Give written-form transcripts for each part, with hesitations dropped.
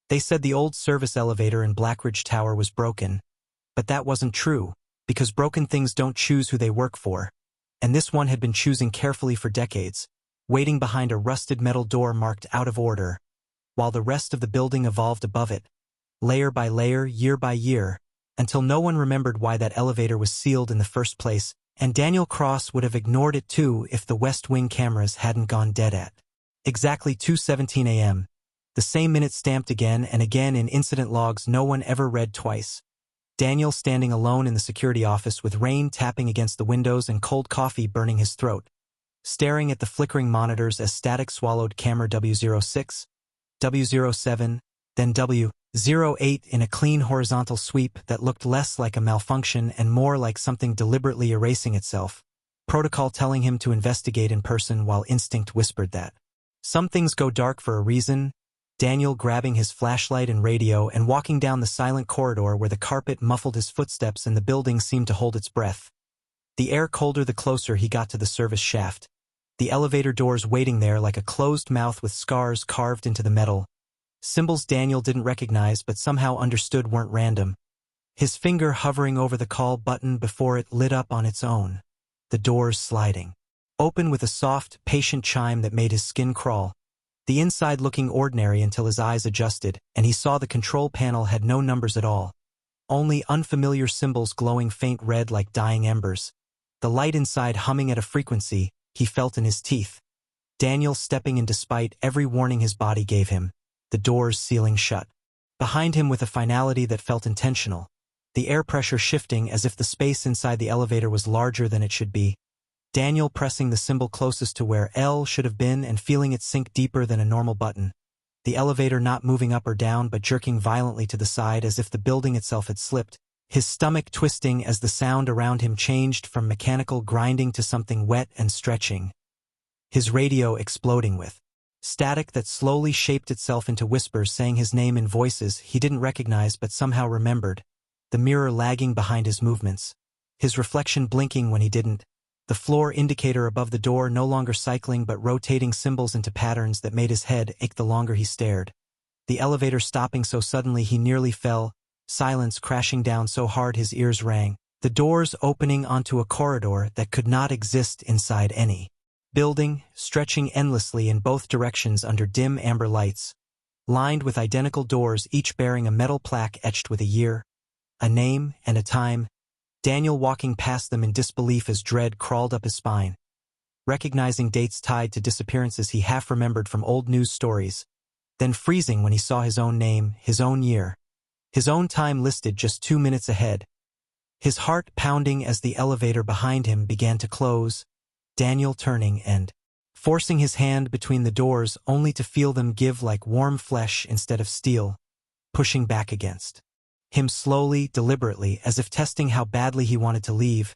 They said the old service elevator in Blackridge Tower was broken, but that wasn't true, because broken things don't choose who they work for, and this one had been choosing carefully for decades, waiting behind a rusted metal door marked out of order, while the rest of the building evolved above it, layer by layer, year by year, until no one remembered why that elevator was sealed in the first place, and Daniel Cross would have ignored it too if the West Wing cameras hadn't gone dead at exactly 2:17 a.m., the same minute stamped again and again in incident logs no one ever read twice. Daniel standing alone in the security office with rain tapping against the windows and cold coffee burning his throat, staring at the flickering monitors as static swallowed camera W06, W07, then W08 in a clean horizontal sweep that looked less like a malfunction and more like something deliberately erasing itself, protocol telling him to investigate in person while instinct whispered that some things go dark for a reason. Daniel grabbing his flashlight and radio and walking down the silent corridor where the carpet muffled his footsteps and the building seemed to hold its breath. The air colder the closer he got to the service shaft, the elevator doors waiting there like a closed mouth with scars carved into the metal. Symbols Daniel didn't recognize but somehow understood weren't random. His finger hovering over the call button before it lit up on its own. The doors sliding open with a soft, patient chime that made his skin crawl. The inside looking ordinary until his eyes adjusted, and he saw the control panel had no numbers at all. Only unfamiliar symbols glowing faint red like dying embers. The light inside humming at a frequency he felt in his teeth. Daniel stepping in despite every warning his body gave him, the doors sealing shut. Behind him with a finality that felt intentional, the air pressure shifting as if the space inside the elevator was larger than it should be. Daniel pressing the symbol closest to where L should have been and feeling it sink deeper than a normal button. The elevator not moving up or down but jerking violently to the side as if the building itself had slipped, his stomach twisting as the sound around him changed from mechanical grinding to something wet and stretching. His radio exploding with static that slowly shaped itself into whispers saying his name in voices he didn't recognize but somehow remembered, the mirror lagging behind his movements, his reflection blinking when he didn't. The floor indicator above the door no longer cycling but rotating symbols into patterns that made his head ache the longer he stared. The elevator stopping so suddenly he nearly fell, silence crashing down so hard his ears rang, the doors opening onto a corridor that could not exist inside any building, stretching endlessly in both directions under dim amber lights, lined with identical doors each bearing a metal plaque etched with a year, a name, and a time. Daniel walking past them in disbelief as dread crawled up his spine, recognizing dates tied to disappearances he half remembered from old news stories, then freezing when he saw his own name, his own year, his own time listed just 2 minutes ahead. His heart pounding as the elevator behind him began to close, Daniel turning and forcing his hand between the doors only to feel them give like warm flesh instead of steel, pushing back against him slowly, deliberately, as if testing how badly he wanted to leave.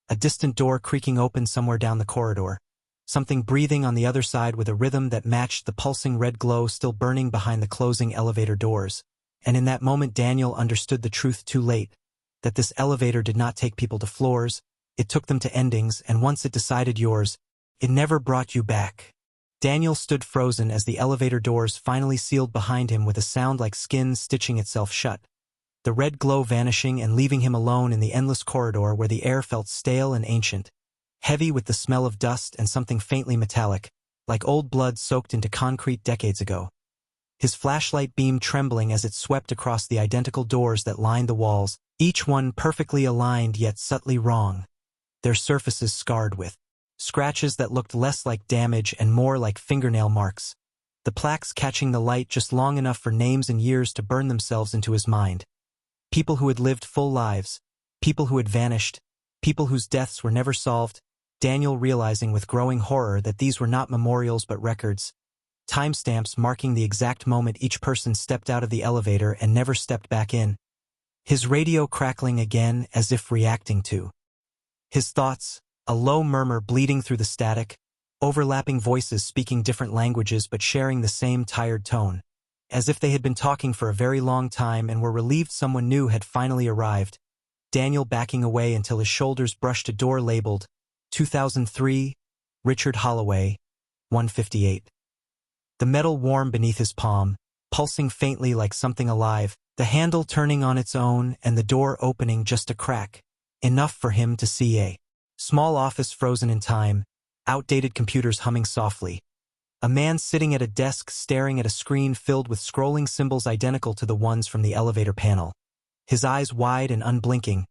A distant door creaking open somewhere down the corridor, something breathing on the other side with a rhythm that matched the pulsing red glow still burning behind the closing elevator doors. And in that moment Daniel understood the truth too late, that this elevator did not take people to floors, it took them to endings, and once it decided yours, it never brought you back. Daniel stood frozen as the elevator doors finally sealed behind him with a sound like skin stitching itself shut, the red glow vanishing and leaving him alone in the endless corridor where the air felt stale and ancient, heavy with the smell of dust and something faintly metallic, like old blood soaked into concrete decades ago. His flashlight beam trembling as it swept across the identical doors that lined the walls, each one perfectly aligned yet subtly wrong, their surfaces scarred with scratches that looked less like damage and more like fingernail marks, the plaques catching the light just long enough for names and years to burn themselves into his mind. People who had lived full lives, people who had vanished, people whose deaths were never solved, Daniel realizing with growing horror that these were not memorials but records, timestamps marking the exact moment each person stepped out of the elevator and never stepped back in. His radio crackling again as if reacting to his thoughts, a low murmur bleeding through the static, overlapping voices speaking different languages but sharing the same tired tone, as if they had been talking for a very long time and were relieved someone new had finally arrived. Daniel backing away until his shoulders brushed a door labeled 2003, Richard Holloway, 158. The metal warm beneath his palm, pulsing faintly like something alive, the handle turning on its own and the door opening just a crack, enough for him to see a small office frozen in time, outdated computers humming softly. A man sitting at a desk staring at a screen filled with scrolling symbols identical to the ones from the elevator panel. His eyes wide and unblinking,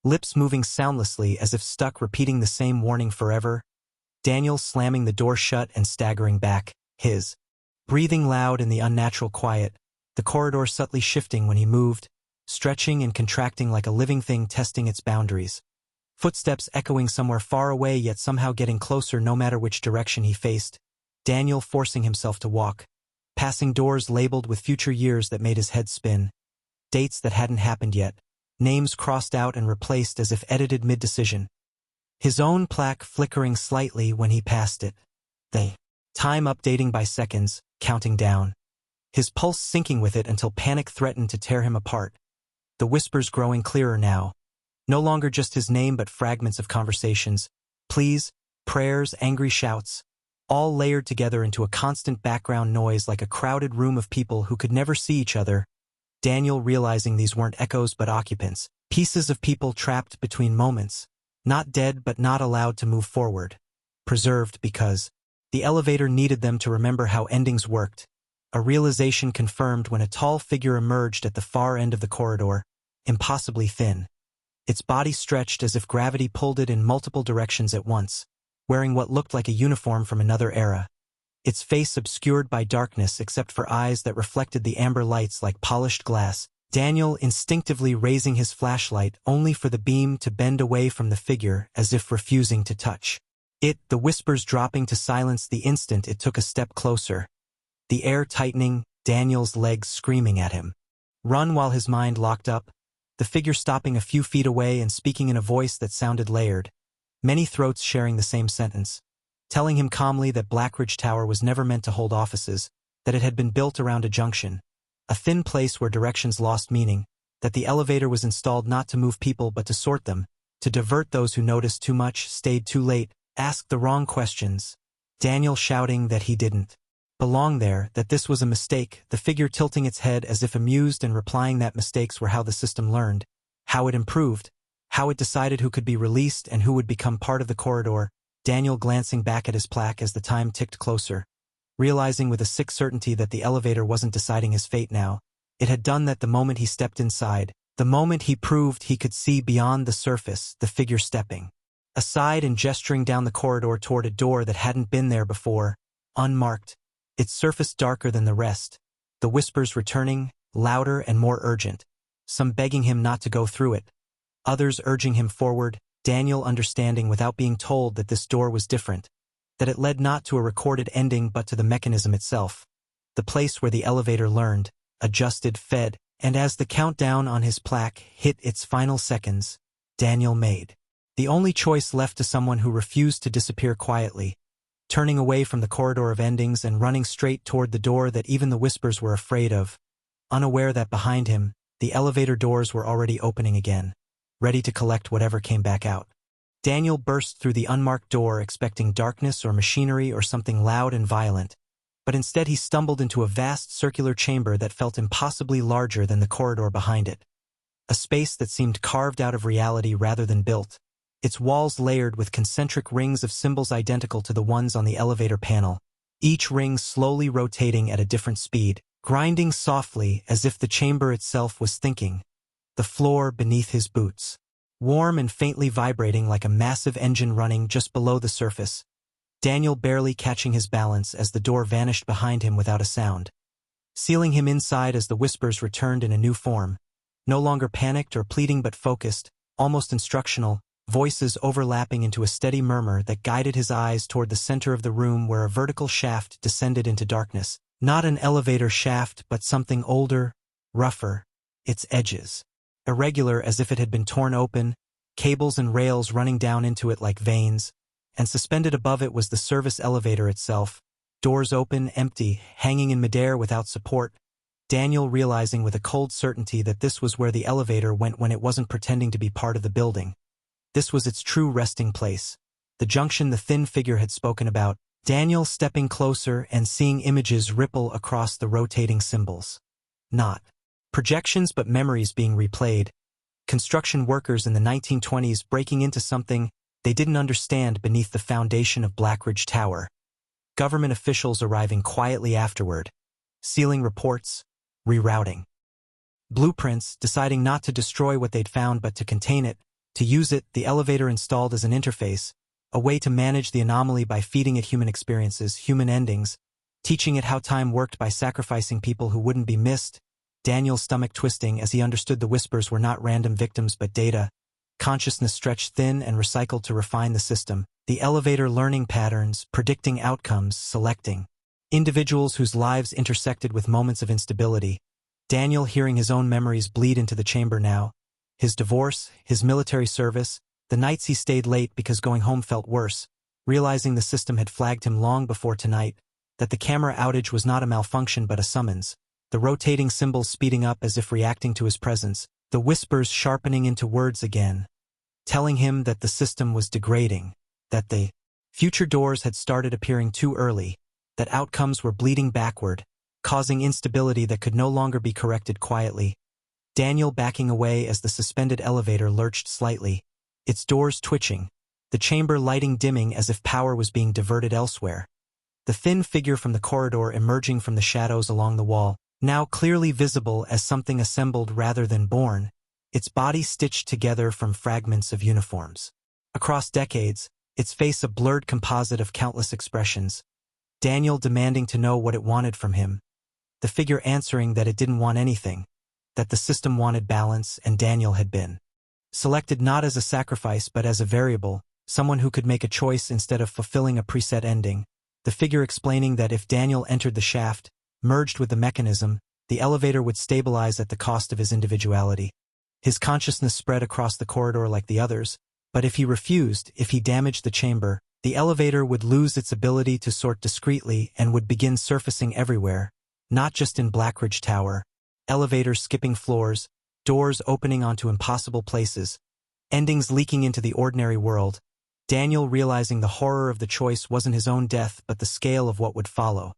lips moving soundlessly as if stuck repeating the same warning forever. Daniel slamming the door shut and staggering back, his breathing loud in the unnatural quiet, the corridor subtly shifting when he moved, stretching and contracting like a living thing testing its boundaries. Footsteps echoing somewhere far away yet somehow getting closer no matter which direction he faced. Daniel forcing himself to walk, passing doors labeled with future years that made his head spin. Dates that hadn't happened yet, names crossed out and replaced as if edited mid-decision. His own plaque flickering slightly when he passed it. The time updating by seconds, counting down. His pulse sinking with it until panic threatened to tear him apart. The whispers growing clearer now. No longer just his name but fragments of conversations, pleas, prayers, angry shouts, all layered together into a constant background noise like a crowded room of people who could never see each other. Daniel realizing these weren't echoes but occupants, pieces of people trapped between moments, not dead but not allowed to move forward, preserved because the elevator needed them to remember how endings worked. A realization confirmed when a tall figure emerged at the far end of the corridor, impossibly thin. Its body stretched as if gravity pulled it in multiple directions at once, wearing what looked like a uniform from another era. Its face obscured by darkness except for eyes that reflected the amber lights like polished glass. Daniel instinctively raising his flashlight only for the beam to bend away from the figure as if refusing to touch it, the whispers dropping to silence the instant it took a step closer. The air tightening, Daniel's legs screaming at him. Run while his mind locked up, the figure stopping a few feet away and speaking in a voice that sounded layered, many throats sharing the same sentence, telling him calmly that Blackridge Tower was never meant to hold offices, that it had been built around a junction, a thin place where directions lost meaning, that the elevator was installed not to move people but to sort them, to divert those who noticed too much, stayed too late, asked the wrong questions. Daniel shouting that he didn't belong there, that this was a mistake, the figure tilting its head as if amused and replying that mistakes were how the system learned, how it improved, how it decided who could be released and who would become part of the corridor. Daniel glancing back at his plaque as the time ticked closer, realizing with a sick certainty that the elevator wasn't deciding his fate now. It had done that the moment he stepped inside, the moment he proved he could see beyond the surface, the figure stepping aside and gesturing down the corridor toward a door that hadn't been there before, unmarked, its surface darker than the rest, the whispers returning, louder and more urgent, some begging him not to go through it, others urging him forward. Daniel understanding without being told that this door was different, that it led not to a recorded ending but to the mechanism itself, the place where the elevator learned, adjusted, fed, and as the countdown on his plaque hit its final seconds, Daniel made the only choice left to someone who refused to disappear quietly, turning away from the corridor of endings and running straight toward the door that even the whispers were afraid of, unaware that behind him, the elevator doors were already opening again, ready to collect whatever came back out. Daniel burst through the unmarked door expecting darkness or machinery or something loud and violent, but instead he stumbled into a vast circular chamber that felt impossibly larger than the corridor behind it. A space that seemed carved out of reality rather than built, its walls layered with concentric rings of symbols identical to the ones on the elevator panel, each ring slowly rotating at a different speed, grinding softly as if the chamber itself was thinking. The floor beneath his boots, warm and faintly vibrating like a massive engine running just below the surface. Daniel barely catching his balance as the door vanished behind him without a sound, sealing him inside as the whispers returned in a new form, no longer panicked or pleading but focused, almost instructional, voices overlapping into a steady murmur that guided his eyes toward the center of the room where a vertical shaft descended into darkness, not an elevator shaft but something older, rougher, its edges irregular as if it had been torn open, cables and rails running down into it like veins, and suspended above it was the service elevator itself, doors open, empty, hanging in midair without support. Daniel realizing with a cold certainty that this was where the elevator went when it wasn't pretending to be part of the building. This was its true resting place, the junction the thin figure had spoken about, Daniel stepping closer and seeing images ripple across the rotating symbols. Not projections but memories being replayed. Construction workers in the 1920s breaking into something they didn't understand beneath the foundation of Blackridge Tower. Government officials arriving quietly afterward, sealing reports, rerouting blueprints, deciding not to destroy what they'd found but to contain it, to use it, the elevator installed as an interface, a way to manage the anomaly by feeding it human experiences, human endings, teaching it how time worked by sacrificing people who wouldn't be missed. Daniel's stomach twisting as he understood the whispers were not random victims but data. Consciousness stretched thin and recycled to refine the system. The elevator learning patterns, predicting outcomes, selecting individuals whose lives intersected with moments of instability. Daniel hearing his own memories bleed into the chamber now. His divorce, his military service, the nights he stayed late because going home felt worse, realizing the system had flagged him long before tonight, that the camera outage was not a malfunction but a summons, the rotating symbols speeding up as if reacting to his presence, the whispers sharpening into words again, telling him that the system was degrading, that the future doors had started appearing too early, that outcomes were bleeding backward, causing instability that could no longer be corrected quietly. Daniel backing away as the suspended elevator lurched slightly, its doors twitching, the chamber lighting dimming as if power was being diverted elsewhere. The thin figure from the corridor emerging from the shadows along the wall, now clearly visible as something assembled rather than born, its body stitched together from fragments of uniforms. Across decades, its face a blurred composite of countless expressions. Daniel demanding to know what it wanted from him. The figure answering that it didn't want anything, that the system wanted balance and Daniel had been selected not as a sacrifice but as a variable, someone who could make a choice instead of fulfilling a preset ending. The figure explaining that if Daniel entered the shaft, merged with the mechanism, the elevator would stabilize at the cost of his individuality. His consciousness spread across the corridor like the others, but if he refused, if he damaged the chamber, the elevator would lose its ability to sort discreetly and would begin surfacing everywhere, not just in Blackridge Tower, elevators skipping floors, doors opening onto impossible places, endings leaking into the ordinary world. Daniel realizing the horror of the choice wasn't his own death but the scale of what would follow.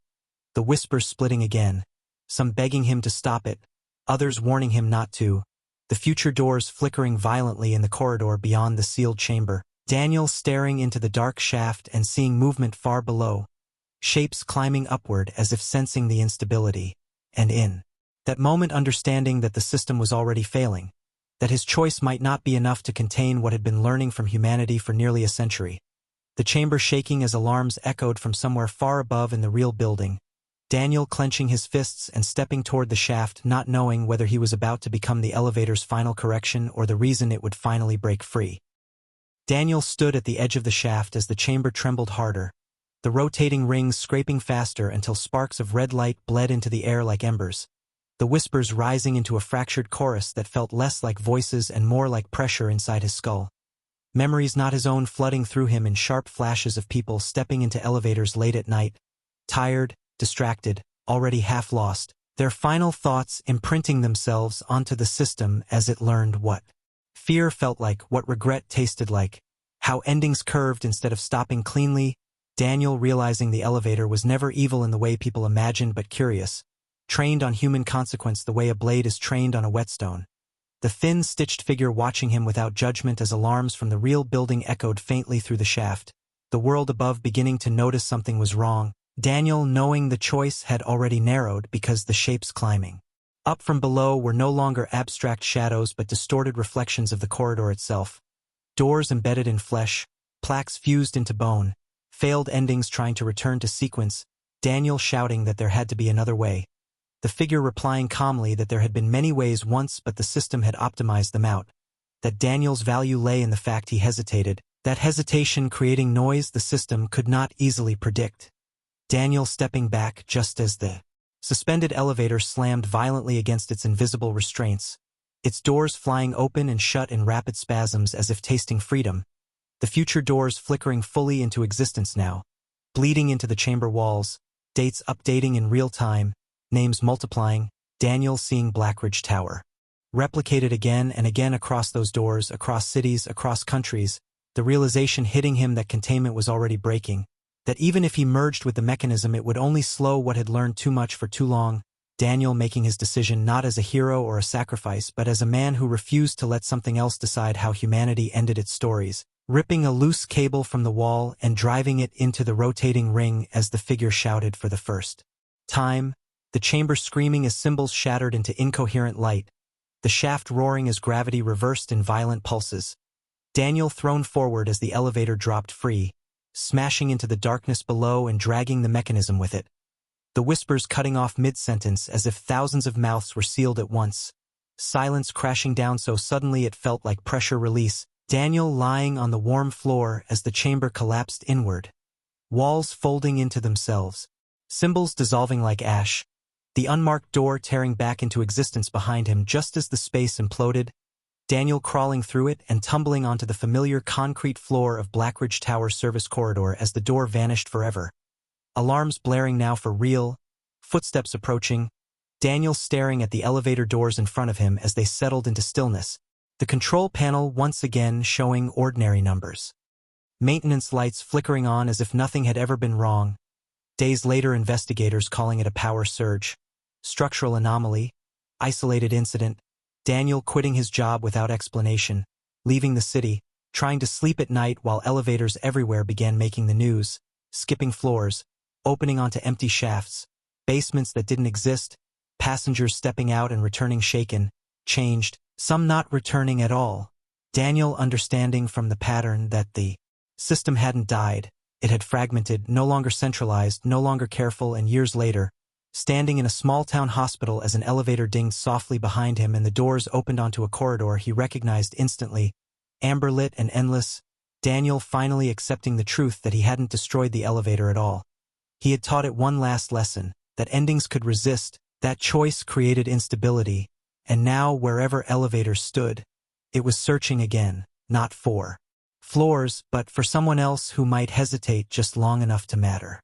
The whispers splitting again, some begging him to stop it, others warning him not to, the future doors flickering violently in the corridor beyond the sealed chamber. Daniel staring into the dark shaft and seeing movement far below, shapes climbing upward as if sensing the instability, and in that moment understanding that the system was already failing, that his choice might not be enough to contain what had been learning from humanity for nearly a century. The chamber shaking as alarms echoed from somewhere far above in the real building. Daniel clenching his fists and stepping toward the shaft, not knowing whether he was about to become the elevator's final correction or the reason it would finally break free. Daniel stood at the edge of the shaft as the chamber trembled harder, the rotating rings scraping faster until sparks of red light bled into the air like embers, the whispers rising into a fractured chorus that felt less like voices and more like pressure inside his skull. Memories not his own flooding through him in sharp flashes of people stepping into elevators late at night, tired, distracted, already half lost, their final thoughts imprinting themselves onto the system as it learned what fear felt like, what regret tasted like, how endings curved instead of stopping cleanly. Daniel realizing the elevator was never evil in the way people imagined but curious, trained on human consequence the way a blade is trained on a whetstone. The thin, stitched figure watching him without judgment as alarms from the real building echoed faintly through the shaft, the world above beginning to notice something was wrong, Daniel knowing the choice had already narrowed because the shapes climbing up from below were no longer abstract shadows but distorted reflections of the corridor itself. Doors embedded in flesh, plaques fused into bone, failed endings trying to return to sequence, Daniel shouting that there had to be another way. The figure replying calmly that there had been many ways once but the system had optimized them out, that Daniel's value lay in the fact he hesitated, that hesitation creating noise the system could not easily predict. Daniel stepping back just as the suspended elevator slammed violently against its invisible restraints, its doors flying open and shut in rapid spasms as if tasting freedom, the future doors flickering fully into existence now, bleeding into the chamber walls, dates updating in real time, names multiplying, Daniel seeing Blackridge Tower replicated again and again across those doors, across cities, across countries, the realization hitting him that containment was already breaking, that even if he merged with the mechanism it would only slow what had learned too much for too long, Daniel making his decision not as a hero or a sacrifice but as a man who refused to let something else decide how humanity ended its stories, ripping a loose cable from the wall and driving it into the rotating ring as the figure shouted for the first time, the chamber screaming as cymbals shattered into incoherent light, the shaft roaring as gravity reversed in violent pulses. Daniel thrown forward as the elevator dropped free, smashing into the darkness below and dragging the mechanism with it. The whispers cutting off mid-sentence as if thousands of mouths were sealed at once. Silence crashing down so suddenly it felt like pressure release. Daniel lying on the warm floor as the chamber collapsed inward. Walls folding into themselves. Symbols dissolving like ash. The unmarked door tearing back into existence behind him just as the space imploded. Daniel crawling through it and tumbling onto the familiar concrete floor of Blackridge Tower service corridor as the door vanished forever. Alarms blaring now for real, footsteps approaching, Daniel staring at the elevator doors in front of him as they settled into stillness, the control panel once again showing ordinary numbers. Maintenance lights flickering on as if nothing had ever been wrong. Days later investigators calling it a power surge, structural anomaly, isolated incident, Daniel quitting his job without explanation, leaving the city, trying to sleep at night while elevators everywhere began making the news, skipping floors, opening onto empty shafts, basements that didn't exist, passengers stepping out and returning shaken, changed, some not returning at all. Daniel understanding from the pattern that the system hadn't died, it had fragmented, no longer centralized, no longer careful, and years later, standing in a small-town hospital as an elevator dinged softly behind him and the doors opened onto a corridor he recognized instantly, amber-lit and endless, Daniel finally accepting the truth that he hadn't destroyed the elevator at all. He had taught it one last lesson, that endings could resist, that choice created instability, and now wherever elevators stood, it was searching again, not for floors, but for someone else who might hesitate just long enough to matter.